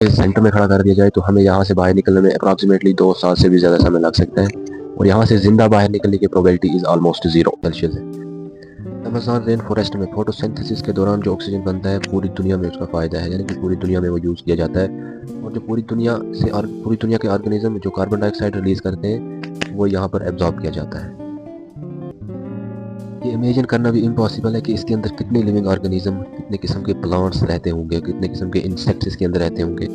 Centre में खड़ा कर दिया जाए तो हमें यहाँ से बाहर निकलने में अप्रॉक्सीमेटली 2 साल से भी ज़्यादा समय लग सकता है और यहाँ से ज़िंदा बाहर निकलने की प्रोबेबिलिटी इज़ ऑलमोस्ट 0 सेल्सियस है। अमेज़न रेन फॉरेस्ट में फोटोसिंथेसिस के दौरान जो ऑक्सीजन बनता है पूरी दुनिया में उसका फ़ायदा है, यानी कि पूरी दुनिया में वो यूज़ किया जाता है और जो पूरी दुनिया के ऑर्गेनिज्म जो कार्बन डाइऑक्साइड रिलीज़ करते हैं वो यहाँ पर एब्जॉर्ब किया जाता है। ये इमेजिन करना भी इम्पॉसिबल है कि इसके अंदर कितने लिविंग ऑर्गेनिज्म, कितने किस्म के प्लांट्स रहते होंगे, कितने किस्म के इंसेक्ट्स इसके अंदर रहते होंगे।